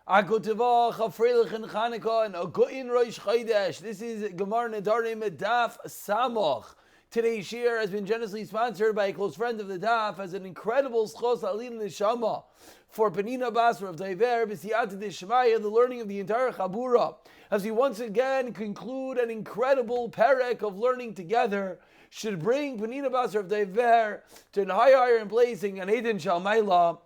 Akotivach, a Freilich and Chanukah, and a Gu'in Rosh Chodesh. This is Gemara Nedarim Daf Samoch. Today's shir has been generously sponsored by a close friend of the Daf as an incredible schos alin neshama for Penina Basra of Daiver B'siyat Dishmaya, the learning of the entire Chabura, as we once again conclude an incredible perek of learning together, should bring Penina Basra of Daiver to an higher place in Gan Eden Shalmaila,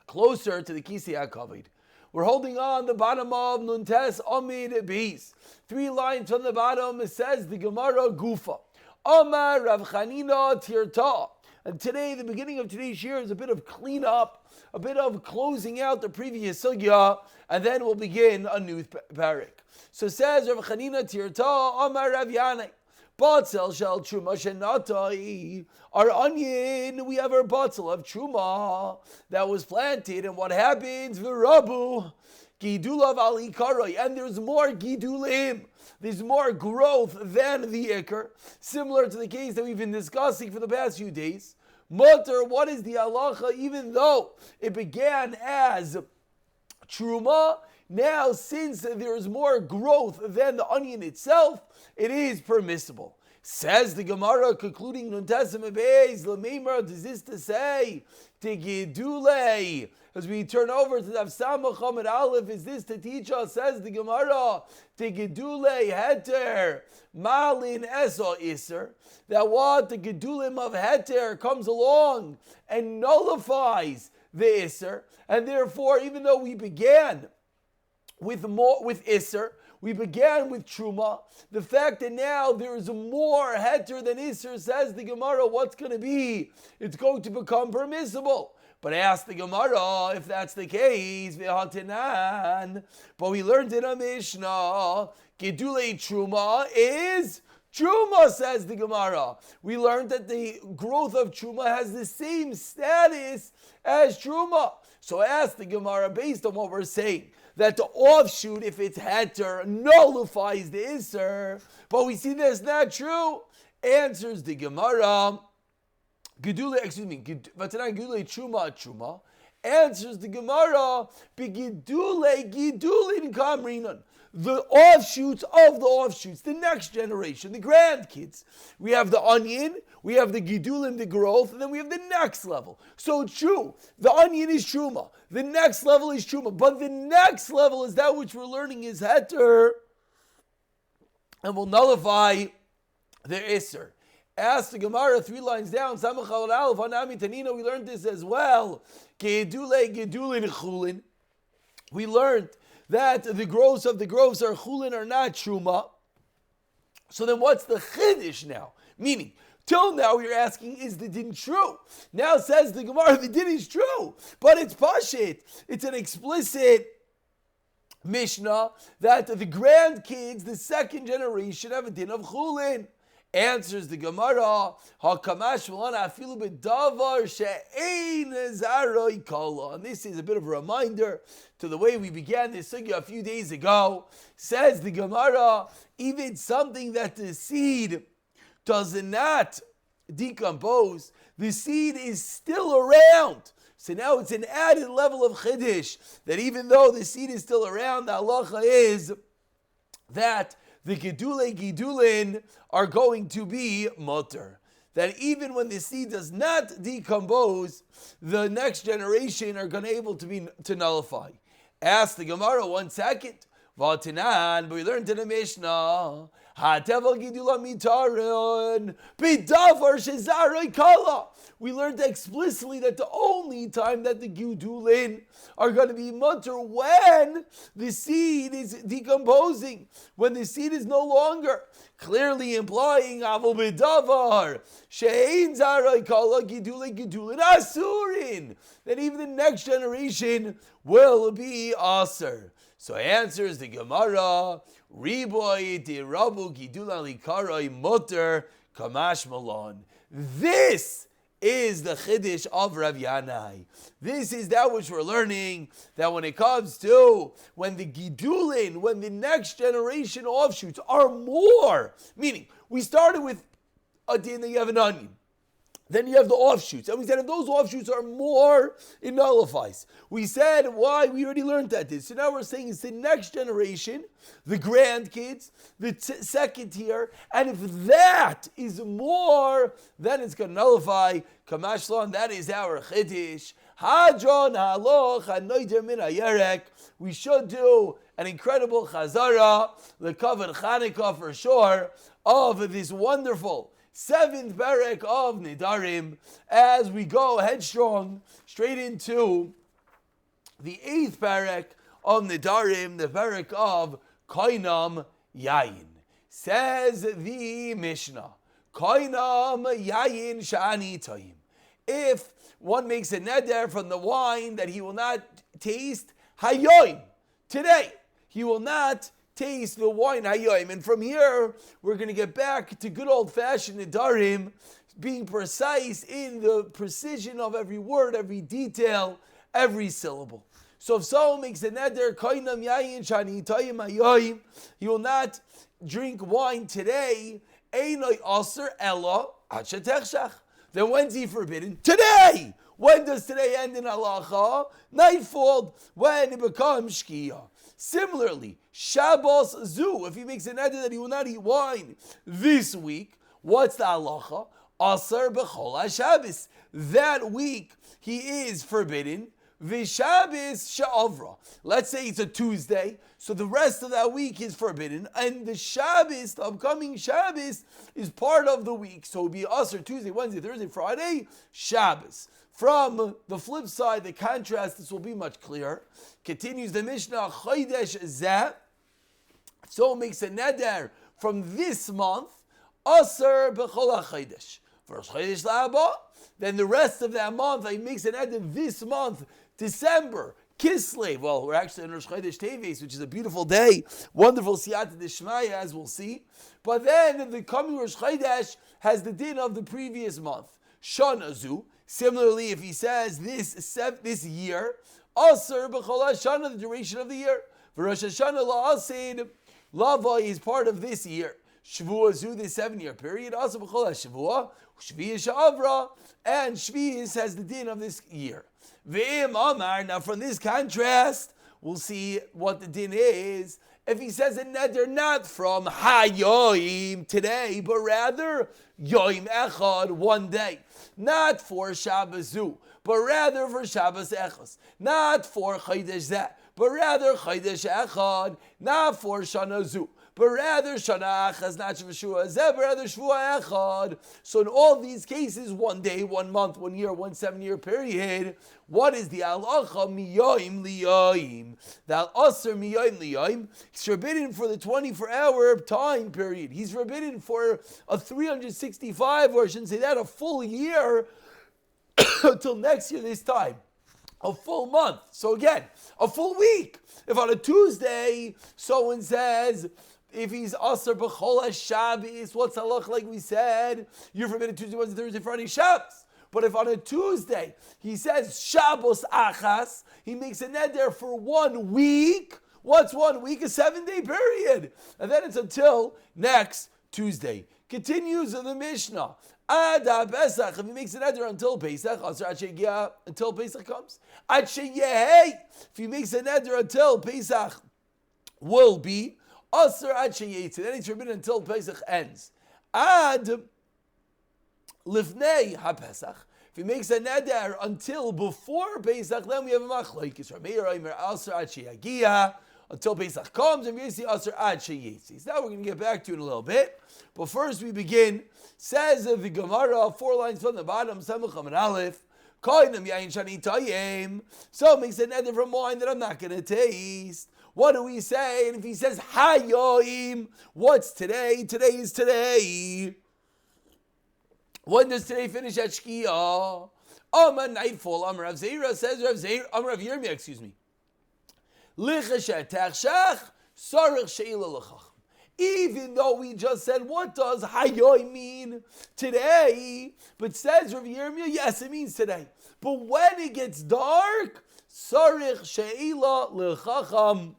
closer to the Kisi HaKavod. We're holding on the bottom of Nuntes Amid Beis. 3 lines from the bottom, it says the Gemara Gufa. Amar Rav Chanina Tirta. And today, the beginning of today's year is a bit of cleanup, a bit of closing out the previous sugya, and then we'll begin a new parak. So says Rav Chanina Tirta, Amar Rav Yanai. Batzel shel truma shenatai. Our onion, we have our batzel of truma that was planted, and what happens? V'rabu gidulav ali karoi, and there's more gidulim. There's more growth than the ikar, similar to the case that we've been discussing for the past few days. Mutter, what is the halacha? Even though it began as truma, now, since there is more growth than the onion itself, it is permissible. Says the Gemara, concluding Nuntesim Beis, Lamimar, does this to say, Tigidule, as we turn over to Daf Samach Amud Aleph, is this to teach us, says the Gemara, Tigidule Heter, Malin Eso Iser, that what the Gedulim of Heter comes along and nullifies the Iser, and therefore, even though we began with Isser, we began with Truma. The fact that now there is more Heter than Isser, says the Gemara, what's going to be? It's going to become permissible. But ask the Gemara, if that's the case, but we learned in a Mishnah, Gedulei Truma is Truma, says the Gemara. We learned that the growth of Truma has the same status as Truma. So ask the Gemara, based on what we're saying, that the offshoot, if it's heter, nullifies the Isser. But we see that's not true. Answers the Gemara. Gedule Truma. Answers the Gemara. Gidulin Kamrinan. The offshoots of the offshoots, the next generation, the grandkids. We have the onion, we have the gidulim, the growth, and then we have the next level. So it's true, the onion is truma, the next level is truma, but the next level is that which we're learning is heter, and will nullify the isser. Ask the Gemara 3 lines down, Samach Alal Aleph, Hanami Tanina, we learned this as well. Gedulin chulin. We learned that the growths of the growths are chulin, are not truma. So then what's the chiddush now? Meaning, till now you're asking, is the din true? Now says the Gemara, the din is true, but it's pashit. It's an explicit Mishnah that the grandkids, the second generation, have a din of chulin. Answers the Gemara, HaKamash V'lana afilu b'davar she'ein zaroi kala. And this is a bit of a reminder to the way we began this sugya a few days ago. Says the Gemara, even something that the seed does not decompose, the seed is still around. So now it's an added level of chiddush, that even though the seed is still around, the halacha is that the gidulin are going to be mutter. That even when the seed does not decompose, the next generation are going to be able to nullify. Ask the Gemara 1 second. Vatinan, but we learned in the Mishnah, we learned explicitly that the only time that the gidulin are going to be mutter when the seed is decomposing, when the seed is no longer, clearly implying that even the next generation will be aser. So answers the Gemara, Riboy de Rabu Gidula Likarai Mutter Kamash Malon. This is the Chiddush of Rav Yanai. This is that which we're learning, that when it comes to when the Gidulin, when the next generation offshoots are more, meaning we started with a din that you have an onion. Then you have the offshoots. And we said if those offshoots are more, it nullifies. We said why? We already learned that this. So now we're saying it's the next generation, the grandkids, the second tier. And if that is more, then it's going to nullify. Kamashlan, that is our chiddush. Hadron haloch hanoider min hayerek. We should do an incredible chazara, the covered Chanukah for sure, of this wonderful 7th parak of Nedarim, as we go headstrong straight into the 8th parak of Nedarim, the parak of Koinam Yayin. Says the Mishnah, Koinam Yayin Shani Toyim. If one makes a neder from the wine that he will not taste hayoim, today, he will not taste the wine hayoim. And from here, we're going to get back to good old-fashioned Nedarim, being precise in the precision of every word, every detail, every syllable. So if someone makes a neder, koinam yayin shani toyim hayoim, he will not drink wine today, einoi aser ella acha techshach. Then when's he forbidden? Today! When does today end in halacha? Nightfall, when it becomes shkia. Similarly, Shabbos zu, if he makes an neder that he will not eat wine this week, what's the halacha? Aser b'chol HaShabbos. That week he is forbidden. V'Shabbos she'avra. Let's say it's a Tuesday, so the rest of that week is forbidden, and the Shabbos, the upcoming Shabbos, is part of the week. So it would be Aser Tuesday, Wednesday, Thursday, Friday, Shabbos. From the flip side, the contrast, this will be much clearer. Continues the Mishnah, Chodesh Zeh. So it makes a neder from this month, Aser b'chol HaChodesh. First Chodesh La'aba, then the rest of that month, he makes a neder this month, December, Kislev. Well, we're actually in Rosh Chodesh Teves, which is a beautiful day, wonderful Siyata D'Shmaya, as we'll see. But then the coming Rosh Chodesh has the din of the previous month, Shana Zu. Similarly, if he says this year, Aser b'chol HaShana, the duration of the year. For Rosh Hashanah la'asid, Lava is part of this year. Shavuot Zu, the 7-year period. Aser b'chol HaShavuah, Shvi'is Sha'avra, and Shvi'is has the din of this year. Ve'im Amar, now from this contrast, we'll see what the din is. If he says a neder not from Hayoim, today, but rather Yoim Echad, one day. Not for Shabbos Zu, but rather for Shabbos Echos. Not for Chodesh Zeh, but rather Chodesh Echad. Not for Shana Zu, but rather Shana Achaz, not Shvua Zeh, but rather Shvua Echad. So in all these cases, one day, 1 month, 1 year, 1 7-year period, what is the halacha miyoim liyoim? The aser miyoim liyoim. He's forbidden for the 24-hour time period. He's forbidden for a 365, or I shouldn't say that, a full year until next year this time. A full month. So again, a full week. If on a Tuesday, someone says, if he's aser b'chol HaShabbos, what's halacha like we said? You're forbidden Tuesday, Wednesday, Thursday, Friday, Shabbos. But if on a Tuesday he says Shabbos Achas, he makes a neder for 1 week. What's 1 week? A 7-day period. And then it's until next Tuesday. Continues in the Mishnah. Ada Pesach, if he makes a neder until Pesach, until Pesach comes. If he makes a neder until Pesach will be Asr Ad Sheyetz. Then he's forbidden until Pesach ends. Ad Lifnei HaPesach. If he makes a neder until before Pesach, then we have a machlokes. Rameir Omer Aser Ad Sheyagia, until Pesach comes, and we see Aser Ad Sheyetzis. Now we're going to get back to it in a little bit. But first we begin. Says the Gemara, 4 lines from the bottom, Samach and Aleph. Koinam Yain Shani Tayim. So it makes a neder from wine that I'm not going to taste. What do we say? And if he says Hayoim, what's today? Today is today. When does today finish at Shkia? Amar nightfall. Amar Rav Zeira says Amar Rav Yirmiyah, excuse me. Lichashet tachshach sarich sheila lechach. Even though we just said, what does Hayoy mean? Today. But says Rav Yirmiyah, yes, it means today. But when it gets dark, sarich sheila lechacham.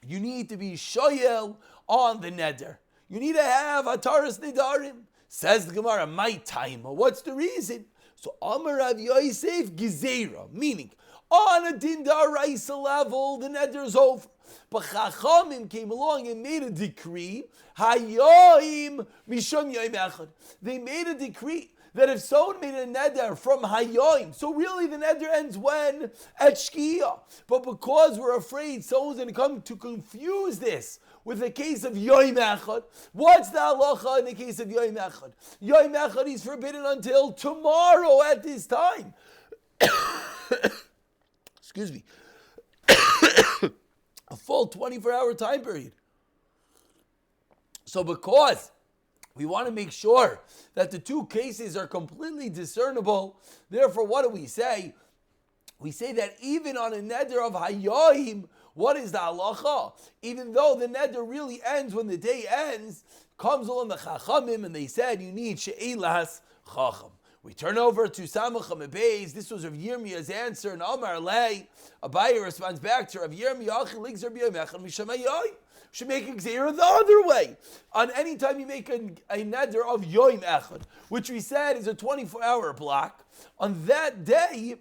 You need to be shoyel on the neder. You need to have ataras nedarim. Says the Gemara, my time. What's the reason? So Amar Rav Yosef Gezerah, meaning on a din da'araisa level, the neder is over. But Chachamim came along and made a decree. Hayoim mishum yoim echad. They made a decree that if someone made a neder from Hayoim, so really the neder ends when? At Shkia. But because we're afraid someone's going to come to confuse this with the case of Yoim Echad, what's the halacha in the case of Yoim Echad? Yoim Echad is forbidden until tomorrow at this time. Excuse me. A full 24-hour time period. So because we want to make sure that the two cases are completely discernible, therefore what do we say? We say that even on a neder of Hayoim, what is the halacha? Even though the neder really ends when the day ends, comes along the Chachamim and they said you need she'elas Chacham. We turn over to Samach HaMebeis. This was Rav Yirmiyah's answer. And Amar Lei, Abaye responds back to Rav Yirmiyah, Achi Ligzer B'yom Echad Misham Hayoim. Should make a gzeira the other way. On any time you make a neder of Yoim Echad, which we said is a 24-hour block, on that day,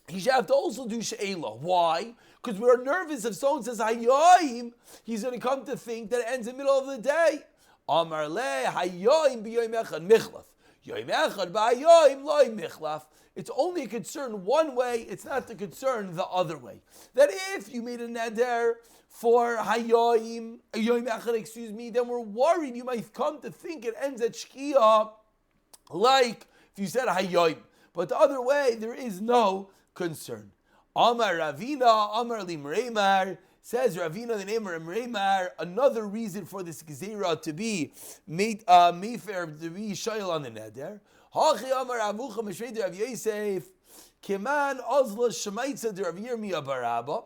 he should have to also do she'ela. Why? Because we're nervous if someone says Hayoim, he's going to come to think that it ends in the middle of the day. Amar Le, Hayoim B'yom Echad Michlaf. Yoim Echad B'Hayoim Loi Michlaf. It's only a concern one way, it's not the concern the other way. That if you made a neder for Hayoim Echad, then we're worried you might come to think it ends at Shkia, like if you said Hayoim. But the other way, there is no concern. Amar Ravina, Amar Limreimar, says Ravina, the name of Limreimar, another reason for this Gezerah to be made Mayfair, to be Shayl on the Neder. Hachi Amar Avucha Meshvei Rav Yosef, Keman Ozla Shemaitza de Rav Yirmiyah Barabba.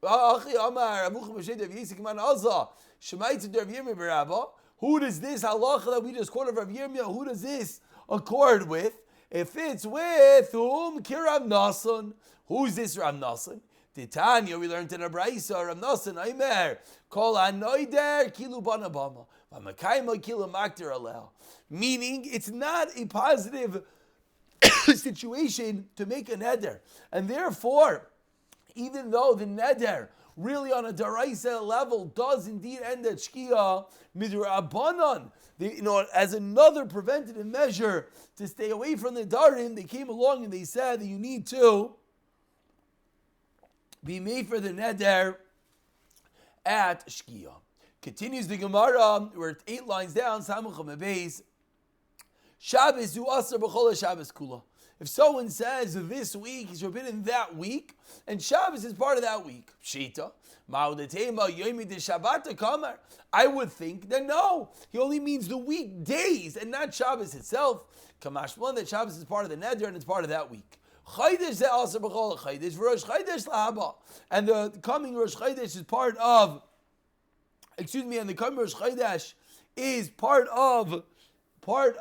Hachi Amar Avucha Meshvei Rav Yosef, Keman Ozla Shemaitza de Rav Yirmiyah Barabba. Who does this halacha that we just quoted Rav Yirmiyah, who does this accord with? If it's with whom? Kirav Nasan. Who's this Rav Nasan? Titania, we learned in a Braisa, Rav Nasan, Aimer, Kol Anoider, Kilu Banabama, Vamakaima, Kilu Maktir Alel. Meaning, it's not a positive situation to make a neder. And therefore, even though the neder really on a daraisa level does indeed end at Shkia, Midrabanan, as another preventative measure to stay away from the Nedarim, they came along and they said that you need to be made for the neder at Shkia. Continues the Gemara, we're 8 lines down, Samach HaMebeis, Shabbos hu asar b'chol Shabbos kula. If someone says this week, he's forbidden that week, and Shabbos is part of that week. Pshita. I would think that no, he only means the weekdays and not Shabbos itself. Kamashman, that Shabbos is part of the neder and it's part of that week. And the coming Rosh Chodesh is part of, and the coming Rosh Chodesh is part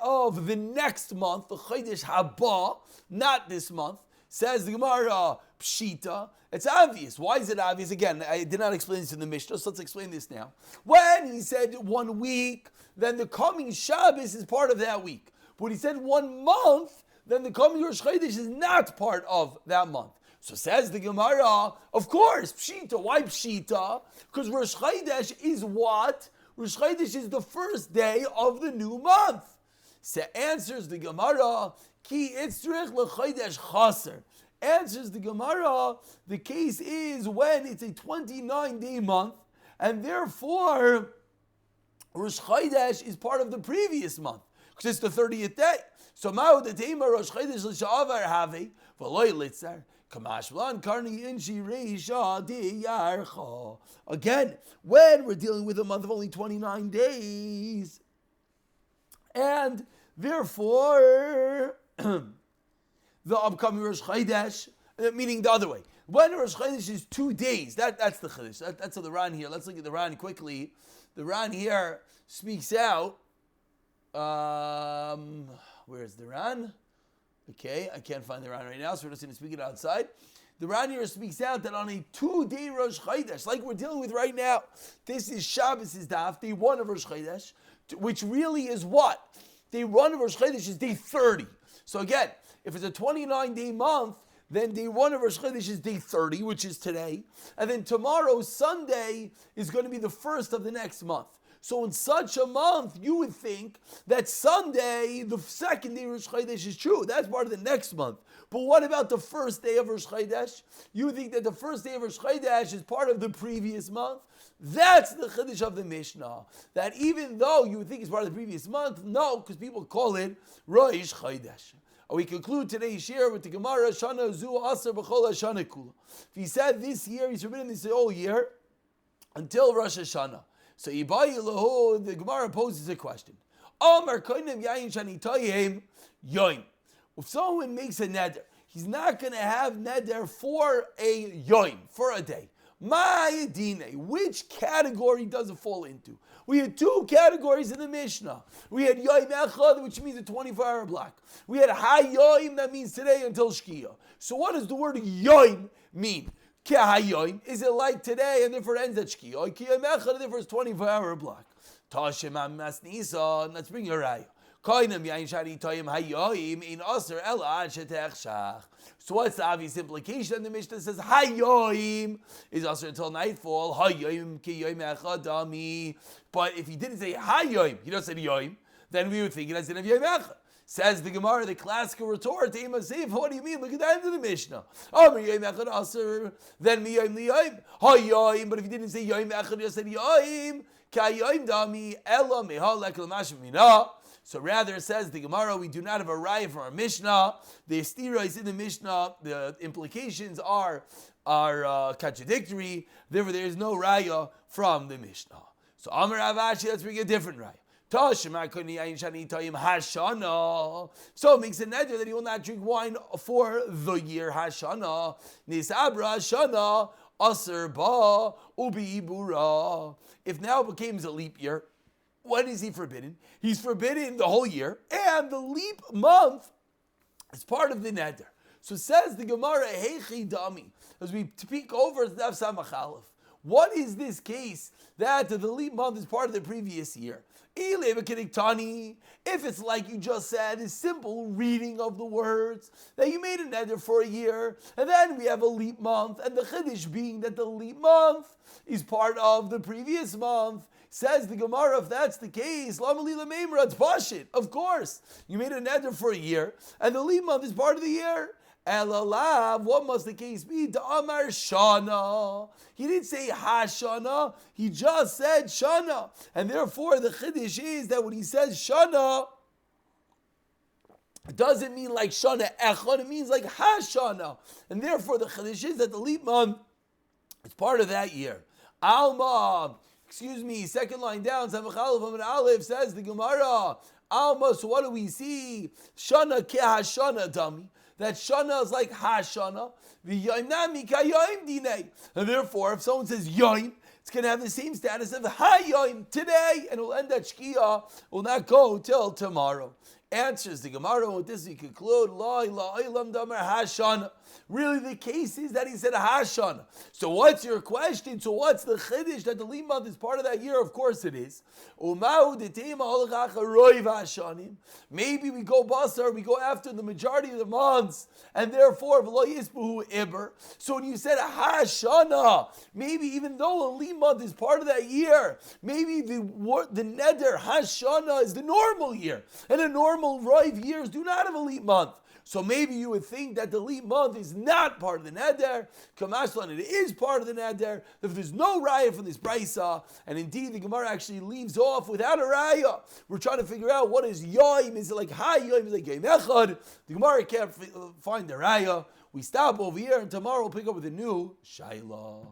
of the next month, the Chodesh Haba, not this month. Says the Gemara, Pshita. It's obvious. Why is it obvious? Again, I did not explain this in the Mishnah, so let's explain this now. When he said 1 week, then the coming Shabbos is part of that week. But when he said 1 month, then the coming Rosh Chodesh is not part of that month. So says the Gemara, of course, Pshita. Why Pshita? Because Rosh Chodesh is what? Rosh Chodesh is the first day of the new month. So answers the Gemara, Ki itzrich lechodesh chaser. Answers the Gemara, the case is when it's a 29-day month, and therefore Rosh Chodesh is part of the previous month, because it's the 30th day. So ma'u detema Rosh Chodesh l'sha'avar have v'loy litzar kamashlan karni inshi reisha diyarcha. Again, when we're dealing with a month of only 29 days, and therefore the upcoming Rosh Chodesh, meaning the other way. When Rosh Chodesh is 2 days, that's the Chodesh. That's the Ran here. Let's look at the Ran quickly. The Ran here speaks out. Where's the Ran? Okay, I can't find the Ran right now, so we're just going to speak it outside. The Ran here speaks out that on a 2-day Rosh Chodesh, like we're dealing with right now, this is Shabbos' daf, day 1 of Rosh Chodesh, which really is what? day 1 of Rosh Chodesh is day 30. So again, if it's a 29-day month, then day 1 of Rosh Chodesh is day 30, which is today. And then tomorrow, Sunday, is going to be the first of the next month. So in such a month, you would think that Sunday, the second day of Rosh Chodesh, is true. That's part of the next month. But what about the first day of Rosh Chodesh? You would think that the first day of Rosh Chodesh is part of the previous month. That's the Chiddush of the Mishnah. That even though you would think it's part of the previous month, no, because people call it Rosh Chodesh. We conclude today's shir with the Gemara, Shana Zu Aser B'chol HaShana Kula. If he said this year, he's forbidden this whole year until Rosh Hashanah. So Ibayi Lahu, the Gemara poses a question. Amar Koinem Yayin Shani Toyim Yoim. If someone makes a neder, he's not going to have neder for a yoim, for a day. Ma'adine, which category does it fall into? We had 2 categories in the Mishnah. We had yoim echad, which means a 24-hour block. We had hayoim, that means today until shkia. So what does the word yoim mean? Is it like today and therefore ends at shkia? Or yoim echad and therefore it's 24-hour block. Tashem amas nisa, let's bring your raya. So what's the obvious implication? The Mishnah says hayoim is also until nightfall. Hayoim ki yoim echad. But if he didn't say hayoim, he just said yoim, then we would think it has of yoim echad. Says the Gemara, the classical retort, what do you mean? Look at the end of the Mishnah. Then miyoim liyoim. Hayoim, but if he didn't say yoim echad, he just said yoim. Ka yoim dami ela mehalek l'mashim minah. So rather, it says the Gemara, we do not have a raya from our Mishnah. The stira is in the Mishnah. The implications are contradictory. Therefore, there is no raya from the Mishnah. So Amar Avashi, let's bring a different raya. So it makes a neder that he will not drink wine for the year Hashana. Nisabra Hashana Aser Ba Ubi Ibura. If now it becomes a leap year, when is he forbidden? He's forbidden the whole year, and the leap month is part of the neder. So says the Gemara, Heichi Dami, as we speak over Daf Samach Aleph. What is this case that the leap month is part of the previous year? If it's like you just said, a simple reading of the words, that you made a neder for a year, and then we have a leap month, and the chiddush being that the leap month is part of the previous month. Says the Gemara, if that's the case, it's pashit. Of course, you made a neder for a year, and the leap month is part of the year. Elalav, what must the case be? Da'amar shana. He didn't say hashana, he just said shana. And therefore, the chiddush is that when he says shana, it doesn't mean like shana echad, it means like hashana. And therefore, the chiddush is that the leap month is part of that year. Alma. Second line down, Samach Aleph says the Gemara, Alma, so what do we see? Shana ke hashana dami. That shana is like hashana. V'yoimnami ka yoim dinei. And therefore, if someone says yoim, it's going to have the same status of hayoim today, and it will end at shkia, will not go till tomorrow. Answers the Gemara, with this we conclude, La ilaha illam damar hashana. Really, the case is that he said hashana. So what's your question? So what's the chiddush that the leap month is part of that year? Of course it is. Maybe we go basar, we go after the majority of the months, and therefore so when you said hashana, maybe even though a leap month is part of that year, maybe the neder hashana is the normal year, and the normal Roiv years do not have a leap month. So maybe you would think that the leap month is not part of the neder. Kamashlan, it is part of the neder. If there's no raya from this brisa, and indeed the Gemara actually leaves off without a raya, we're trying to figure out what is yoim. Is it like hayoim? Is it like yoim echad? The Gemara can't find the raya. We stop over here, and tomorrow we'll pick up with a new shayla.